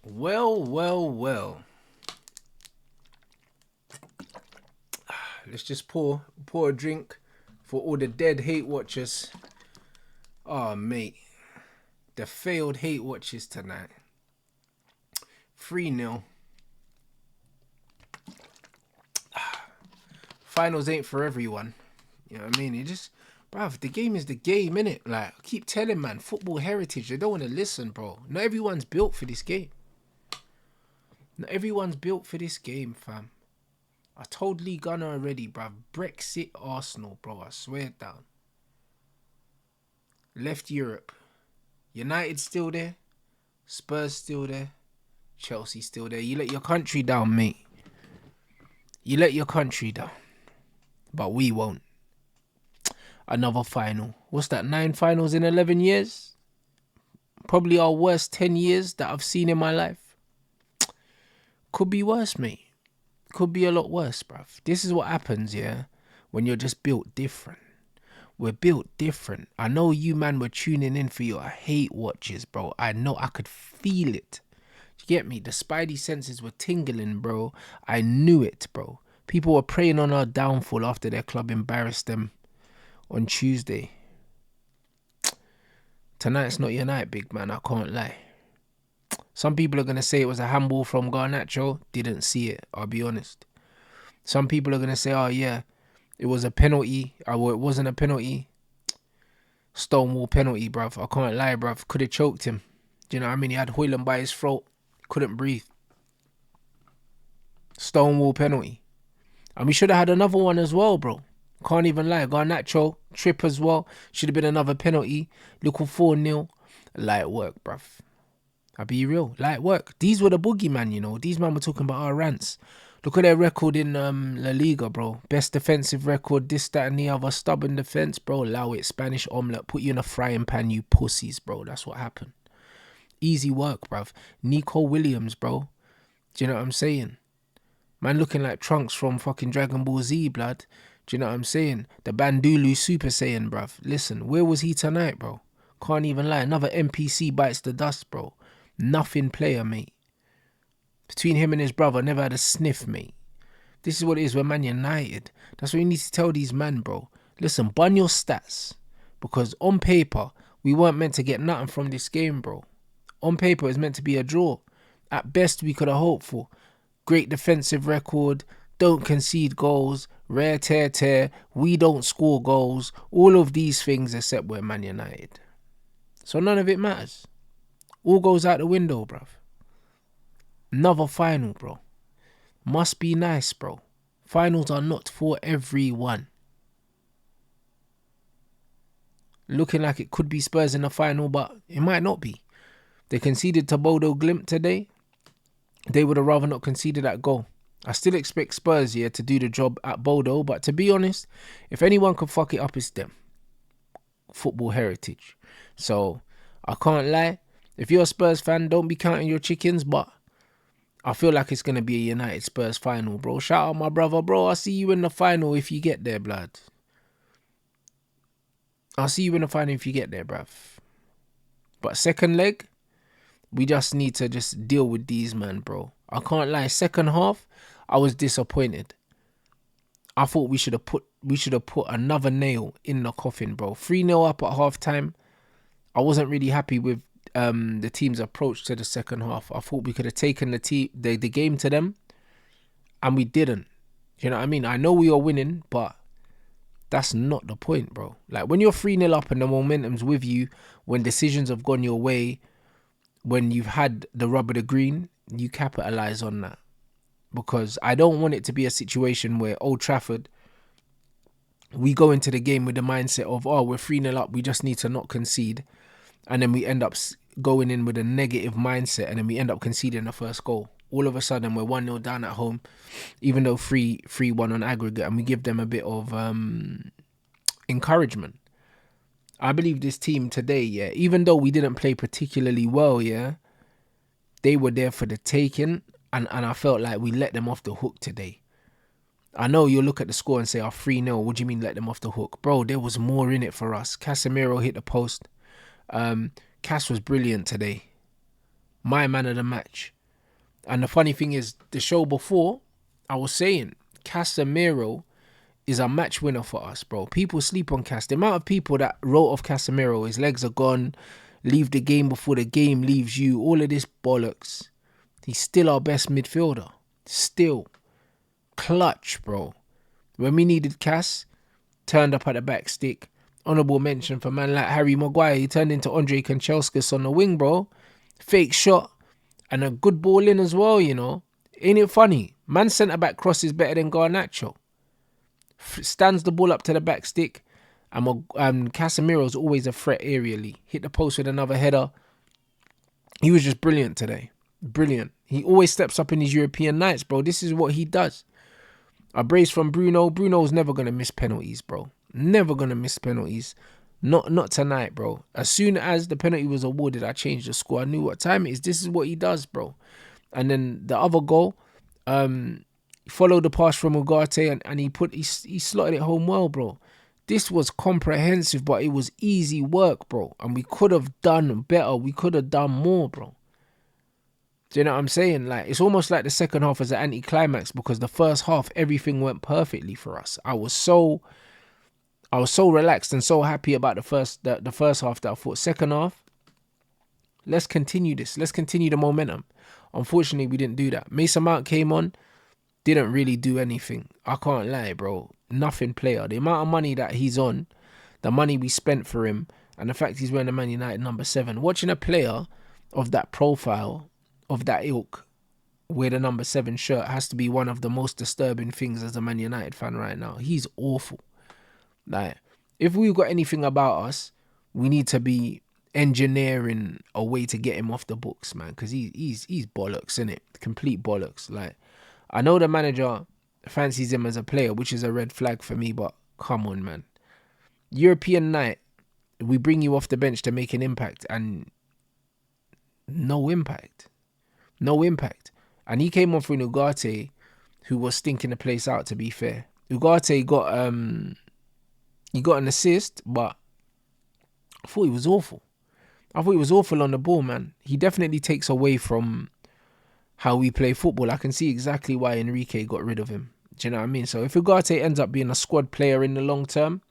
Well, well, well. Let's just pour a drink for all the dead hate watchers. Oh, mate. The failed hate watchers tonight. 3-0. Finals ain't for everyone. You know what I mean? It just, bruv, the game is the game, innit? Like, I keep telling, man, football heritage, they don't want to listen, bro. Not everyone's built for this game. Not everyone's built for this game, fam. I told Lee Gunner already, bruv. Brexit Arsenal, bro. I swear it down. Left Europe. United still there. Spurs still there. Chelsea still there. You let your country down, mate. You let your country down. But we won't. Another final. What's that? 9 finals in 11 years? Probably our worst 10 years that I've seen in my life. Could be worse, mate. Could be a lot worse, bruv. This is what happens, yeah, when you're just built different. We're built different. I know you, man, were tuning in for your hate watches, bro. I know, I could feel it. You get me? The spidey senses were tingling, bro. I knew it, bro. People were preying on our downfall after their club embarrassed them on Tuesday. Tonight's not your night, big man. I can't lie. Some people are going to say it was a handball from Garnacho. Didn't see it, I'll be honest. Some people are going to say, oh, yeah, it was a penalty. Or it wasn't a penalty. Stonewall penalty, bruv. I can't lie, bruv. Could have choked him. Do you know what I mean? He had Hoyland by his throat. Couldn't breathe. Stonewall penalty. And we should have had another one as well, bro. Can't even lie. Garnacho, trip as well. Should have been another penalty. Little 4-0. Light work, bruv. I'll be real. Light work. These were the boogeyman, you know. These men were talking about our rants. Look at their record in La Liga, bro. Best defensive record, this, that, and the other. Stubborn defense, bro. Allow it. Spanish omelette. Put you in a frying pan, you pussies, bro. That's what happened. Easy work, bruv. Nico Williams, bro. Do you know what I'm saying? Man looking like Trunks from fucking Dragon Ball Z, blood. Do you know what I'm saying? The Bandulu Super Saiyan, bruv. Listen, where was he tonight, bro? Can't even lie. Another NPC bites the dust, bro. Nothing player, mate. Between him and his brother, never had a sniff, mate. This is what it is. We're Man United. That's what you need to tell these men, bro. Listen, bun your stats. Because on paper, we weren't meant to get nothing from this game, bro. On paper, it's meant to be a draw. At best, we could have hoped for. Great defensive record. Don't concede goals. Rare tear. We don't score goals. All of these things except we're Man United. So none of it matters. All goes out the window, bruv. Another final, bro. Must be nice, bro. Finals are not for everyone. Looking like it could be Spurs in the final, but it might not be. They conceded to Bodo Glimt today. They would have rather not conceded that goal. I still expect Spurs here to do the job at Bodo, but to be honest, if anyone could fuck it up, it's them. Football heritage. So, I can't lie. If you're a Spurs fan, don't be counting your chickens, but I feel like it's going to be a United Spurs final, bro. Shout out my brother, bro. I'll see you in the final if you get there, blood. I'll see you in the final if you get there, bruv. But second leg, we just need to just deal with these, man, bro. I can't lie. Second half, I was disappointed. I thought we should have put another nail in the coffin, bro. 3-0 up at half time. I wasn't really happy with the team's approach to the second half. I thought we could have taken the game to them, and we didn't. You know what I mean? I know we are winning, but that's not the point, bro. Like, when you're 3-0 up and the momentum's with you, when decisions have gone your way, when you've had the rub of the green, you capitalise on that. Because I don't want it to be a situation where Old Trafford, we go into the game with the mindset of, oh, we're 3-0 up, we just need to not concede. And then we end up going in with a negative mindset, and then we end up conceding the first goal. All of a sudden, we're 1-0 down at home, even though 3-1 on aggregate, and we give them a bit of encouragement. I believe this team today, yeah, even though we didn't play particularly well, yeah, they were there for the taking, and I felt like we let them off the hook today. I know you'll look at the score and say, oh, 3-0, what do you mean let them off the hook? Bro, there was more in it for us. Casemiro hit the post. Cass was brilliant today. my man of the match. And the funny thing is, the show before, I was saying, Casemiro is a match winner for us, bro. People sleep on Cas. The amount of people that wrote off Casemiro, his legs are gone, leave the game before the game leaves you, all of this bollocks. He's still our best midfielder. Still. Clutch, bro. When we needed Cas, turned up at the back stick. Honourable mention for man like Harry Maguire. He turned into Andre Kanchelskis on the wing, bro. Fake shot. And a good ball in as well, you know. Ain't it funny? Man centre-back cross is better than Garnacho. Stands the ball up to the back stick. And Casemiro's always a threat aerially. Hit the post with another header. He was just brilliant today. Brilliant. He always steps up in his European nights, bro. This is what he does. A brace from Bruno. Bruno's never going to miss penalties, bro. Never going to miss penalties. Not tonight, bro. As soon as the penalty was awarded, I changed the score. I knew what time it is. This is what he does, bro. And then the other goal, followed the pass from Ugarte and he slotted it home well, bro. This was comprehensive, but it was easy work, bro. And we could have done better. We could have done more, bro. Do you know what I'm saying? Like, it's almost like the second half was an anticlimax because the first half, everything went perfectly for us. I was so relaxed and so happy about the first half that I thought, second half, let's continue this. Let's continue the momentum. Unfortunately, we didn't do that. Mason Mount came on, didn't really do anything. I can't lie, bro. Nothing player. The amount of money that he's on, the money we spent for him, and the fact he's wearing the Man United number 7. Watching a player of that profile, of that ilk, wear the number 7 shirt has to be one of the most disturbing things as a Man United fan right now. He's awful. Like, if we've got anything about us, we need to be engineering a way to get him off the books, man, because he's bollocks, innit? Complete bollocks. Like, I know the manager fancies him as a player, which is a red flag for me, but come on, man. European night, we bring you off the bench to make an impact, and no impact. No impact. And he came on for Ugarte, who was stinking the place out, to be fair. Ugarte got an assist, but I thought he was awful. I thought he was awful on the ball, man. He definitely takes away from how we play football. I can see exactly why Enrique got rid of him. Do you know what I mean? So if Ugarte ends up being a squad player in the long term,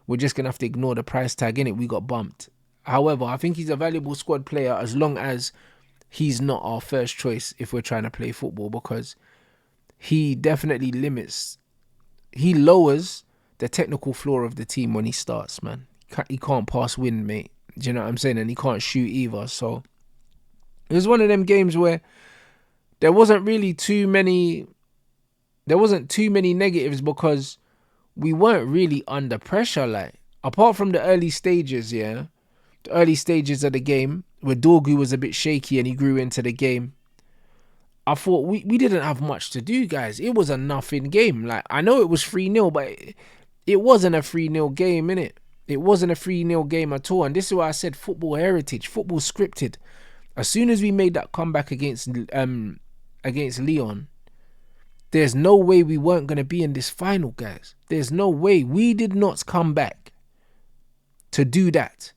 we're just going to have to ignore the price tag, innit? We got bumped. However, I think he's a valuable squad player as long as he's not our first choice if we're trying to play football, because he definitely he lowers the technical floor of the team when he starts, man. He can't pass wind, mate. Do you know what I'm saying? And he can't shoot either. So it was one of them games where there wasn't too many negatives because we weren't really under pressure. Like, apart from the early stages, the early stages of the game where Dorgu was a bit shaky and he grew into the game, I thought we didn't have much to do, guys. It was a nothing game. Like, I know it was 3-0, but it wasn't a 3-0 game, innit? It wasn't a 3-0 game at all. And this is why I said football heritage, football scripted. As soon as we made that comeback against Lyon, there's no way we weren't going to be in this final, guys. There's no way. We did not come back to do that.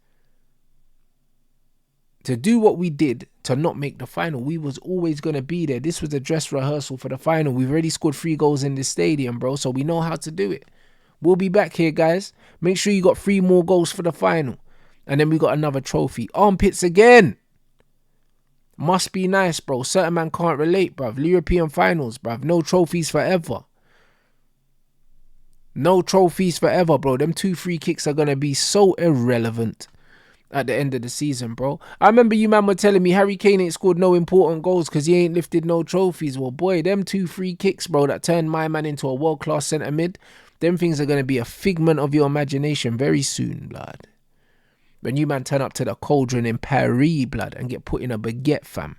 To do what we did to not make the final. We was always going to be there. This was a dress rehearsal for the final. We've already scored 3 goals in this stadium, bro. So we know how to do it. We'll be back here, guys. Make sure you got 3 more goals for the final. And then we got another trophy. Armpits again. Must be nice, bro. Certain man can't relate, bruv. European finals, bruv. No trophies forever. No trophies forever, bro. Them 2 free kicks are going to be so irrelevant at the end of the season, bro. I remember you man were telling me Harry Kane ain't scored no important goals because he ain't lifted no trophies. Well, boy, them 2 free kicks, bro, that turned my man into a world-class centre mid, them things are going to be a figment of your imagination very soon, blood. When you man turn up to the cauldron in Paris, blood, and get put in a baguette, fam.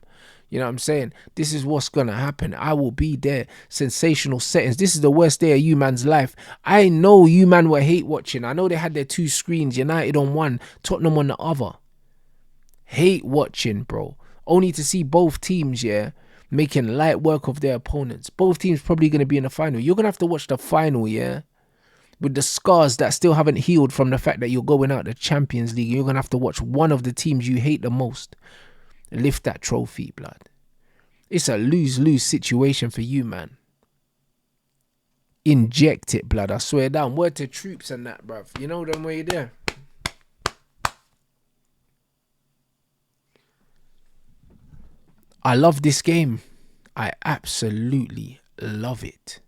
You know what I'm saying? This is what's going to happen. I will be there. Sensational settings. This is the worst day of you man's life. I know you man were hate watching. I know they had their 2 screens, United on one, Tottenham on the other. Hate watching, bro. Only to see both teams, making light work of their opponents. Both teams probably going to be in the final. You're going to have to watch the final, with the scars that still haven't healed from the fact that you're going out the Champions League. You're going to have to watch one of the teams you hate the most Lift that trophy, blood. It's a lose-lose situation for you, man. Inject it, blood. I swear down. Word to troops and that, bruv. You know them way there. I love this game. I absolutely love it.